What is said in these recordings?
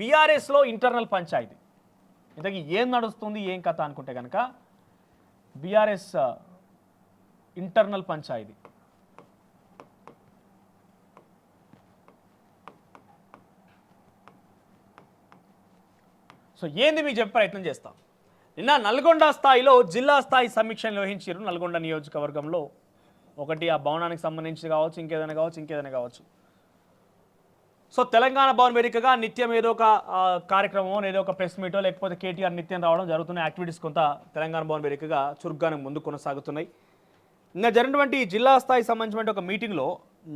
బీఆర్ఎస్లో ఇంటర్నల్ పంచాయతీ ఇంతకీ ఏం నడుస్తుంది ఏం కథ అనుకుంటే కనుక బీఆర్ఎస్ ఇంటర్నల్ పంచాయతీ సో ఏంది మీకు చెప్పే ప్రయత్నం చేస్తాం. నిన్న నల్గొండ స్థాయిలో జిల్లా స్థాయి సమీక్ష నిర్వహించారు. నల్గొండ నియోజకవర్గంలో ఒకటి ఆ భవనానికి సంబంధించి కావచ్చు, ఇంకేదైనా కావచ్చు. సో తెలంగాణ భవన్ వేదికగా నిత్యం ఏదో ఒక కార్యక్రమం, ఏదో ఒక ప్రెస్ మీటో లేకపోతే కేటీఆర్ నిత్యం రావడం జరుగుతున్న యాక్టివిటీస్ కొంత తెలంగాణ భవన్ వేదికగా చురుగ్గానే ముందు కొనసాగుతున్నాయి. ఇంకా జరిగినటువంటి జిల్లా స్థాయి సంబంధించిన ఒక మీటింగ్లో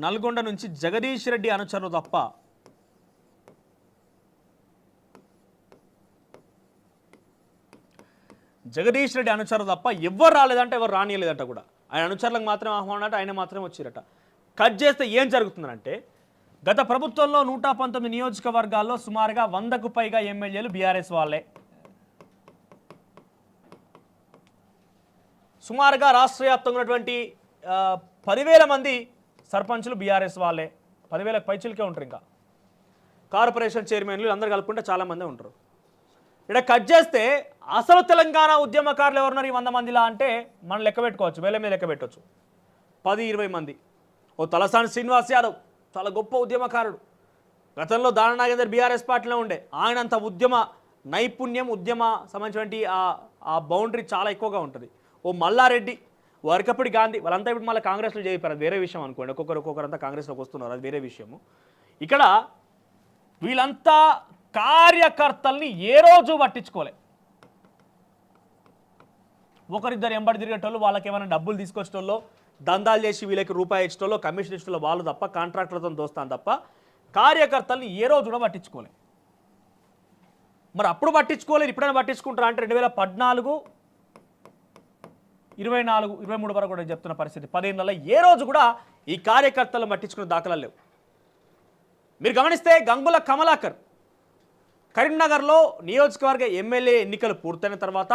నల్గొండ నుంచి జగదీష్ రెడ్డి అనుచరులు తప్ప ఎవరు రాలేదంటే ఎవరు రానియలేదంట కూడా. ఆయన అనుచరులకు మాత్రమే ఆహ్వానం అంటే ఆయన మాత్రమే వచ్చిరట. కట్ చేస్తే ఏం జరుగుతుందంటే గత ప్రభుత్వంలో 119 నియోజకవర్గాల్లో సుమారుగా 100కు పైగా ఎమ్మెల్యేలు బీఆర్ఎస్ వాళ్ళే. సుమారుగా రాష్ట్ర వ్యాప్తంగా ఉన్నటువంటి 10,000 మంది సర్పంచులు బీఆర్ఎస్ వాళ్ళే. 10,000 పైచులకే ఉంటారు. ఇంకా కార్పొరేషన్ చైర్మన్లు అందరు కలుపుకుంటే చాలామంది ఉంటారు. ఇక్కడ కట్ చేస్తే అసలు తెలంగాణ ఉద్యమకారులు ఎవరున్నారు ఈ 100 మందిలా అంటే మనం లెక్క పెట్టుకోవచ్చు, వేల మీద లెక్క పెట్టవచ్చు. 10-20 మంది. ఓ తలసాని శ్రీనివాస్ యాదవ్ చాలా గొప్ప ఉద్యమకారుడు. గతంలో దాన నాగేందర్ బీఆర్ఎస్ పార్టీలో ఉండే. ఆయనంత ఉద్యమ నైపుణ్యం, ఉద్యమ సంబంధించినటువంటి ఆ బౌండరీ చాలా ఎక్కువగా ఉంటుంది. ఓ మల్లారెడ్డి, వరకపుడి గాంధీ, వాళ్ళంతా ఇప్పుడు మళ్ళీ కాంగ్రెస్లో చేయిపోయారు. అది వేరే విషయం అనుకోండి. ఒక్కొక్కరంతా కాంగ్రెస్లోకి వస్తున్నారు, అది వేరే విషయము. ఇక్కడ వీళ్ళంతా కార్యకర్తల్ని ఏ రోజు పట్టించుకోలే. ఒకరిద్దరు ఎంబడి తిరిగేటోళ్ళు, వాళ్ళకి ఏమైనా డబ్బులు తీసుకొచ్చేటోళ్ళు, దందాలు చేసి వీళ్ళకి రూపాయి ఇచ్చేటోళ్ళు, కమిషన్ ఇచ్చేటోళ్ళు వాళ్ళు తప్ప, కాంట్రాక్టర్లతో దోస్తాను తప్ప కార్యకర్తల్ని ఏ రోజు కూడా పట్టించుకోలే. మరి అప్పుడు పట్టించుకోలేదు, ఇప్పుడైనా పట్టించుకుంటారా అంటే 2014, 24, 23 వరకు కూడా చెప్తున్న పరిస్థితి. 10 ఏళ్ళలో ఏ రోజు కూడా ఈ కార్యకర్తలను పట్టించుకునే దాఖలాలు లేవు. మీరు గమనిస్తే గంగుల కమలాకర్ కరీంనగర్లో నియోజకవర్గ ఎమ్మెల్యే ఎన్నికలు పూర్తయిన తర్వాత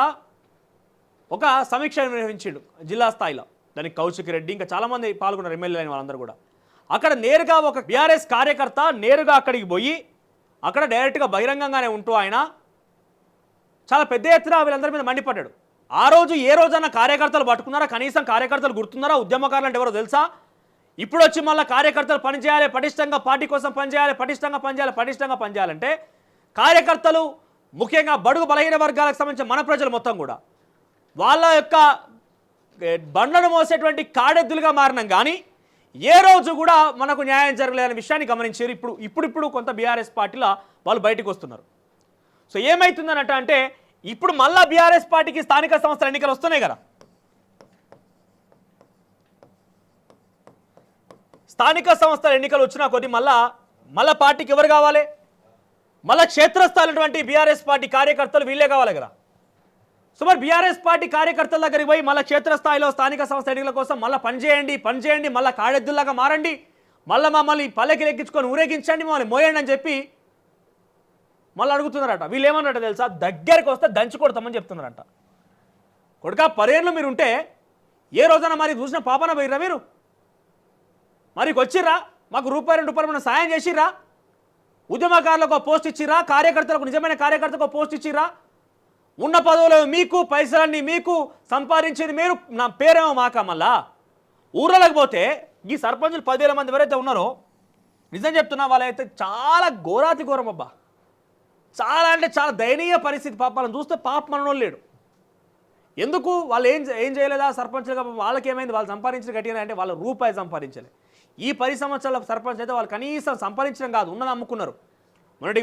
ఒక సమీక్ష నిర్వహించాడు జిల్లా స్థాయిలో. దానికి కౌశిక్ రెడ్డి ఇంకా చాలామంది పాల్గొన్నారు, ఎమ్మెల్యే అయిన వాళ్ళందరూ కూడా. అక్కడ నేరుగా ఒక బీఆర్ఎస్ కార్యకర్త నేరుగా అక్కడికి పోయి అక్కడ డైరెక్ట్గా బహిరంగంగానే ఉంటూ ఆయన చాలా పెద్ద ఎత్తున వీళ్ళందరి మీద మండిపడ్డాడు. ఆ రోజు ఏ రోజన్నా కార్యకర్తలు పట్టుకున్నారా? కనీసం కార్యకర్తలు గుర్తున్నారా? ఉద్యమకారులు అంటే ఎవరో తెలుసా? ఇప్పుడు వచ్చి మళ్ళీ కార్యకర్తలు పనిచేయాలి, పటిష్టంగా పార్టీ కోసం పనిచేయాలి, పటిష్టంగా పనిచేయాలంటే కార్యకర్తలు ముఖ్యంగా బడుగు బలహీన వర్గాలకు సంబంధించిన మన ప్రజలు మొత్తం కూడా వాళ్ళ యొక్క బండ్లను మోసేటువంటి కాడెద్దులుగా మారినాం. కానీ ఏ రోజు కూడా మనకు న్యాయం జరగలేదనే విషయాన్ని గమనించారు. ఇప్పుడు కొంత బీఆర్ఎస్ పార్టీలో వాళ్ళు బయటకు వస్తున్నారు. సో ఏమవుతుందనట అంటే ఇప్పుడు మళ్ళా బీఆర్ఎస్ పార్టీకి స్థానిక సంస్థల ఎన్నికలు వస్తున్నాయి కదా. స్థానిక సంస్థల ఎన్నికలు వచ్చినా కొద్ది మళ్ళా పార్టీకి ఎవరు కావాలి? మళ్ళా క్షేత్రస్థాయినటువంటి బీఆర్ఎస్ పార్టీ కార్యకర్తలు వీళ్ళే కావాలి కదా. సో మరి బీఆర్ఎస్ పార్టీ కార్యకర్తల దగ్గరికి పోయి మళ్ళీ క్షేత్రస్థాయిలో స్థానిక సంస్థ ఎన్నికల కోసం మళ్ళీ పనిచేయండి, మళ్ళీ కాడెద్దుల్లాగా మారండి, మళ్ళీ మమ్మల్ని పల్లెకి ఎక్కించుకొని ఊరేగించండి, మమ్మల్ని మోయండి అని చెప్పి మళ్ళీ అడుగుతున్నారట. వీళ్ళు ఏమన్నారట తెలుసా? దగ్గరికి వస్తే దంచి కొడతామని చెప్తున్నారట. కొడుక 10 ఏళ్ళు మీరు ఉంటే ఏ రోజైనా మరి చూసిన పాపన పోయిర్రా మీరు? మరి వచ్చిర్రా? మాకు ₹2 మన సాయం చేసిర్రా? ఉద్యమకారులకు పోస్ట్ ఇచ్చిర్రా? కార్యకర్తలకు, నిజమైన కార్యకర్తలకు పోస్ట్ ఇచ్చిర్రా? ఉన్న పదవులు మీకు, పైసలన్నీ మీకు, సంపాదించేది మీరు, నా పేరేమో మాక. మళ్ళా ఊర్లకు పోతే ఈ సర్పంచులు 10,000 మంది ఎవరైతే ఉన్నారో నిజం చెప్తున్నా వాళ్ళైతే చాలా ఘోరాతి ఘోరం అబ్బా. చాలా అంటే చాలా దయనీయ పరిస్థితి. పాపాలను చూస్తే పాప మనోళ్ళు లేడు. ఎందుకు వాళ్ళు ఏం చేయలేదా సర్పంచులుగా? వాళ్ళకి ఏమైంది? వాళ్ళు సంపాదించిన గట్టిగా అంటే వాళ్ళ రూపాయి సంపాదించలే. ఈ 10 సంవత్సరాల సర్పంచ్ అయితే వాళ్ళు కనీసం సంపాదించడం కాదు, ఉన్నది అమ్ముకున్నారు.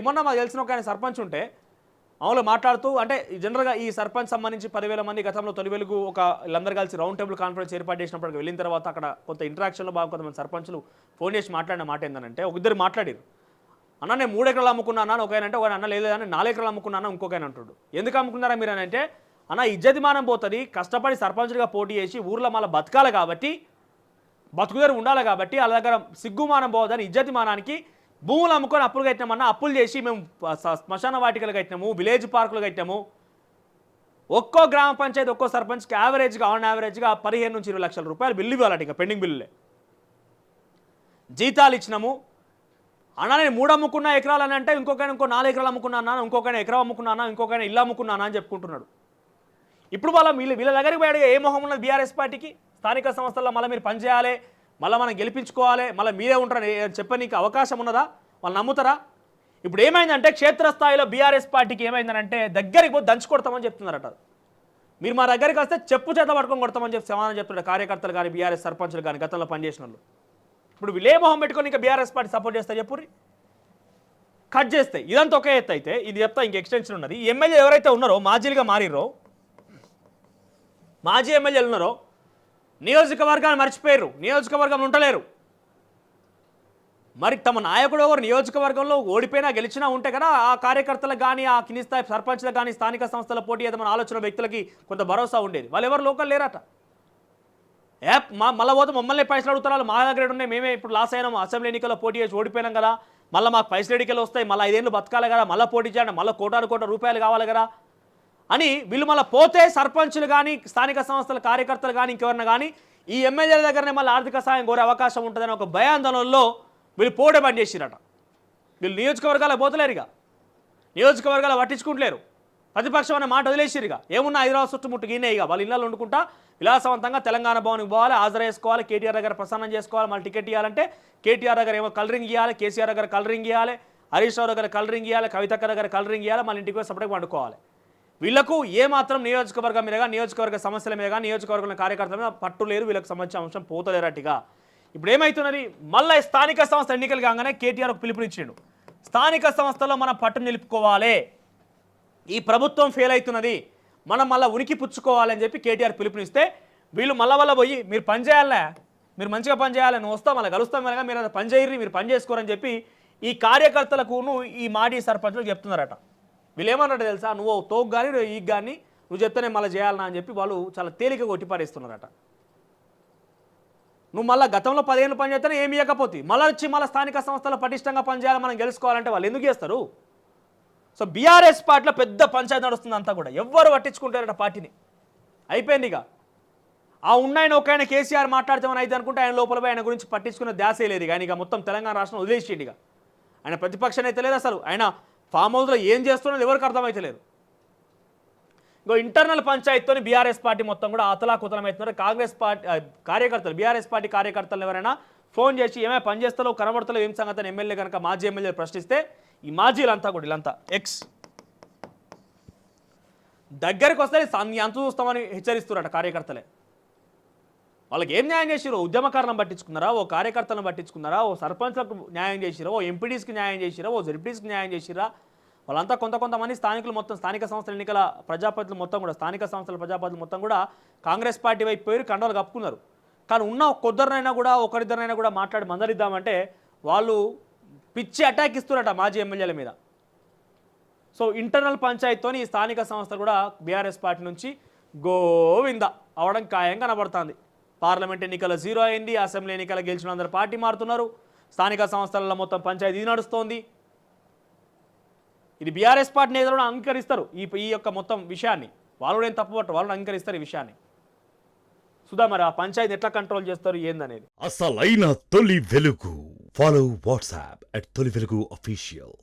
మొన్న మాకు తెలిసిన ఒక ఆయన సర్పంచ్ ఉంటే మామూలుగా మాట్లాడుతూ అంటే జనరల్గా ఈ సర్పంచ్ సంబంధించి 10,000 మంది గతంలో తొలి వెలుగు ఒక వీళ్ళందరూ కలిసి రౌండ్ టేబుల్ కాన్ఫరెన్స్ ఏర్పాటు చేసినప్పటికి వెళ్ళిన తర్వాత అక్కడ కొంత ఇంటరాక్షన్లో బాగా కొంతమంది సర్పంచులు ఫోన్ చేసి మాట్లాడిన మాట ఏంటంటే ఒక ఇద్దరు మాట్లాడారు. అన్న నేను 3 ఎకరాలు అమ్ముకున్నాను ఒక ఆయన అంటే, ఒక అన్న లేదని 4 ఎకరాలు అమ్ముకున్నాను ఇంకొక ఆయన అంటాడు. ఎందుకు అమ్ముకున్నారా మీరు అని అంటే, అన్న ఇజ్జతిమానం పోతుంది, కష్టపడి సర్పంచులుగా పోటీ చేసి ఊర్లో మళ్ళీ బతకాలి కాబట్టి, బతుకుదేరు ఉండాలి కాబట్టి వాళ్ళ దగ్గర సిగ్గుమానం పోవద్దని ఇజ్జతిమానానికి భూములు అమ్ముకొని అప్పులు కట్టినామన్నా, అప్పులు చేసి మేము శ్మశాన వాటికలు కట్టినాము, విలేజ్ పార్కులు కట్టినాము. ఒక్కో గ్రామ పంచాయతీ ఒక్కో సర్పంచ్కి ఆన్ యావరేజ్గా 15 నుంచి 20 లక్షల రూపాయలు బిల్లు ఇవ్వాలి. ఇక పెండింగ్ బిల్లులే జీతాలు ఇచ్చినాము. అన్నా నేను 3 అమ్ముకున్నా ఎకరాలు అని అంటే ఇంకొకైనా ఇంకో 4 ఎకరాలు అమ్ముకున్నా అన్న, ఇంకొకైనా ఎకరం అమ్ముకున్నా, ఇంకొకైనా ఇల్లు అమ్ముకున్నా అని చెప్పుకుంటున్నాడు. ఇప్పుడు వీళ్ళ దగ్గరికి పోయాడు ఏ మొహం ఉన్నది బీఆర్ఎస్ పార్టీకి? స్థానిక సంస్థల్లో మళ్ళీ మీరు పనిచేయాలి, మళ్ళీ మనం గెలిపించుకోవాలి, మళ్ళీ మీరే ఉంటారని చెప్పనీకి అవకాశం ఉన్నదా? వాళ్ళు నమ్ముతారా? ఇప్పుడు ఏమైందంటే క్షేత్రస్థాయిలో బీఆర్ఎస్ పార్టీకి ఏమైందనంటే దగ్గరికి పోయి దంచి కొడతామని చెప్తున్నారట. మీరు మా దగ్గరికి వస్తే చెప్పు చేత పట్టుకొని కొడతామని చెప్పి సమాధానం చెప్తున్నాడు కార్యకర్తలు కానీ బీఆర్ఎస్ సర్పంచులు కానీ గతంలో పనిచేసిన వాళ్ళు. ఇప్పుడు వీళ్ళే మొహం పెట్టుకొని ఇంకా బీఆర్ఎస్ పార్టీ సపోర్ట్ చేస్తే చెప్పుర్రి, కట్ చేస్తే ఇదంతా ఒకే ఎత్తు అయితే ఇది చెప్తా ఇంక ఎక్స్టెన్షన్ ఉన్నది. ఈ ఎమ్మెల్యే ఎవరైతే ఉన్నారో మాజీలుగా మారిర్రో, మాజీ ఎమ్మెల్యేలు ఉన్నారో నియోజకవర్గాన్ని మర్చిపోయారు, నియోజకవర్గంలో ఉండలేరు. మరి తమ నాయకుడు ఎవరు నియోజకవర్గంలో ఓడిపోయినా గెలిచినా ఉంటే కదా ఆ కార్యకర్తలకు కానీ ఆ కింది స్థాయి సర్పంచ్లకు కానీ స్థానిక సంస్థల పోటీ చేద్దామని ఆలోచన వ్యక్తులకి కొంత భరోసా ఉండేది. వాళ్ళు ఎవరు లోకల్ లేరట. మళ్ళీ పోతే మమ్మల్ని పైసలు అడుగుతారు, మా దగ్గర ఉన్నాయి, మేమే ఇప్పుడు లాస్ అయినాం, అసెంబ్లీ ఎన్నికల్లో పోటీ చేసి ఓడిపోయినాం కదా, మళ్ళీ మాకు పైసలు ఎన్నికలు వస్తాయి, మళ్ళీ 5 ఏళ్ళు బతకాలి కదా, మళ్ళీ పోటీ చేయండి, మళ్ళీ కోటాను రూపాయలు కావాలి కదా అని వీళ్ళు మళ్ళీ పోతే సర్పంచులు కానీ స్థానిక సంస్థల కార్యకర్తలు కానీ ఇంకెవరన్నా కానీ ఈ ఎమ్మెల్యేల దగ్గరనే మళ్ళీ ఆర్థిక సాయం కోరే అవకాశం ఉంటుందని ఒక భయాందోళనలో వీళ్ళు పోటీ బంద్ చేసిరట. వీళ్ళు నియోజకవర్గాలకు పోతలేరు, ఇక నియోజకవర్గాలు పట్టించుకుంటలేరు, ప్రతిపక్షం అనే మాట వదిలేసిరు. ఇక ఏమున్నా హైదరాబాద్ చుట్టుముట్టు గిన్నే, ఇక వాళ్ళ ఇళ్ళలో వండుకుంటా విలాసవంతంగా తెలంగాణ భవన్కి పోవాలి, హాజరు చేసుకోవాలి, కేటీఆర్ దగ్గర ప్రసన్నం చేసుకోవాలి, మళ్ళీ టికెట్ ఇవ్వాలంటే కేటీఆర్ దగ్గర ఏమో కలరింగ్ ఇవ్వాలి, కేసీఆర్ దగ్గర కలరింగ్ ఇవ్వాలి, హరీష్ రావు దగ్గర కలరింగ్ ఇవ్వాలి, కవితక్క దగ్గర కలరింగ్ ఇవ్వాలి, మళ్ళీ ఇంటికి పోయి సపరేట్గా వండుకోవాలి. వీళ్లకు ఏమాత్రం నియోజకవర్గం మీద కానీ నియోజకవర్గ సమస్యల మీద కానీ నియోజకవర్గం కార్యకర్తల మీద పట్టు లేరు, వీళ్ళకి సంబంధించిన అంశం పోతలేరట్టుగా. ఇప్పుడు ఏమవుతున్నది, మళ్ళీ స్థానిక సంస్థ ఎన్నికలు కాగానే కేటీఆర్ ఒక పిలుపునిచ్చిండు, స్థానిక సంస్థలో మనం పట్టు నిలుపుకోవాలి, ఈ ప్రభుత్వం ఫెయిల్ అవుతున్నది, మనం మళ్ళీ ఉనికి పుచ్చుకోవాలని చెప్పి కేటీఆర్ పిలుపునిస్తే వీళ్ళు మళ్ళీ పోయి మీరు పని చేయాలనే, మీరు మంచిగా పని చేయాలని, నువ్వు వస్తాం మళ్ళీ కలుస్తాం కనుక మీరు అది పని చేయరు, మీరు పని చేసుకోరని చెప్పి ఈ కార్యకర్తలకును ఈ మాజీ సర్పంచులు చెప్తున్నారట. వీళ్ళు ఏమన్నట్టు తెలుసా, నువ్వు తోకు కానీ ఈ కానీ నువ్వు చెప్తేనే మళ్ళీ చేయాలన్నా అని చెప్పి వాళ్ళు చాలా తేలికగా కొట్టిపారేస్తున్నారట. నువ్వు మళ్ళీ గతంలో 10 ఏళ్ళు పని చేస్తేనే ఏమి ఇవ్వకపోతే మళ్ళీ వచ్చి మళ్ళీ స్థానిక సంస్థలు పటిష్టంగా పనిచేయాలి, మనం గెలుచుకోవాలంటే వాళ్ళు ఎందుకు చేస్తారు? సో బీఆర్ఎస్ పార్టీలో పెద్ద పంచాయతీ నడుస్తుంది అంతా కూడా, ఎవ్వరు పట్టించుకుంటారట పార్టీని. అయిపోయింది ఇక. ఆ ఉన్నాయన ఒకఆయన కేసీఆర్ మాట్లాడతామని అయితే అనుకుంటే ఆయన లోపల ఆయన గురించి పట్టించుకున్న ధ్యాసే లేదు. కానీ ఇక మొత్తం తెలంగాణ రాష్ట్రం వదిలేసిండు. ఇక ఆయన ప్రతిపక్షం అయితే లేదు, అసలు ఆయన ఫామ్ హౌస్లో ఏం చేస్తున్నది ఎవరికి అర్థమైతే లేదు. ఇంకో ఇంటర్నల్ పంచాయతీతో బీఆర్ఎస్ పార్టీ మొత్తం కూడా అతలాకుతలం అవుతున్నారు. కాంగ్రెస్ పార్టీ కార్యకర్తలు బీఆర్ఎస్ పార్టీ కార్యకర్తలు ఎవరైనా ఫోన్ చేసి ఏమైనా పనిచేస్తారో కనబడతలో ఏం సంగతి అని ఎమ్మెల్యే కనుక మాజీ ఎమ్మెల్యే ప్రశ్నిస్తే ఈ మాజీలంతా కూడా వీళ్ళంతా దగ్గరికి వస్తే అంత చూస్తామని హెచ్చరిస్తున్నారట కార్యకర్తలే. వాళ్ళకి ఏం న్యాయం చేసిరో, ఉద్యమకారులను పట్టించుకున్నారా, ఓ కార్యకర్తలను పట్టించుకున్నారా, ఓ సర్పంచ్లకు న్యాయం చేసిరా, ఓ ఎంపీడీస్కి న్యాయం చేసిరా, ఓ జెడ్పీస్కి న్యాయం చేసిరా? వాళ్ళంతా కొంతమంది స్థానికులు మొత్తం స్థానిక సంస్థల ఎన్నికల ప్రజాప్రతినిధులు మొత్తం కూడా స్థానిక సంస్థల ప్రజాప్రతినిధులు మొత్తం కూడా కాంగ్రెస్ పార్టీ వైపు పోయి కండలు కప్పుకున్నారు. కానీ ఉన్న ఒకరిద్దరినైనా కూడా మాట్లాడి మందరిద్దామంటే వాళ్ళు పిచ్చి అటాక్ ఇస్తున్నారట మాజీ ఎమ్మెల్యేల మీద. సో ఇంటర్నల్ పంచాయతీతోని ఈ స్థానిక సంస్థలు కూడా బీఆర్ఎస్ పార్టీ నుంచి గోవింద అవడం ఖాయం కనబడుతుంది. పార్లమెంట్ ఎన్నికల 0 అయింది, అసెంబ్లీ ఎన్నికల గెలిచిన అందరూ పార్టీ మారుతున్నారు, స్థానిక సంస్థలలో మొత్తం పంచాయతీ నడుస్తోంది. ఇది బీఆర్ఎస్ పార్టీ నేతలు అంగీకరిస్తారు ఈ యొక్క మొత్తం విషయాన్ని, వాళ్ళు ఏం తప్పుపట్టరు, వాళ్ళు అంగీకరిస్తారు ఈ విషయాన్ని. సుధా మరి ఆ పంచాయతీ ఎట్లా కంట్రోల్ చేస్తారు ఏందనేది అసలైన తొలి వెలుగు. ఫాలో వాట్సాప్ @తొలి వెలుగు official.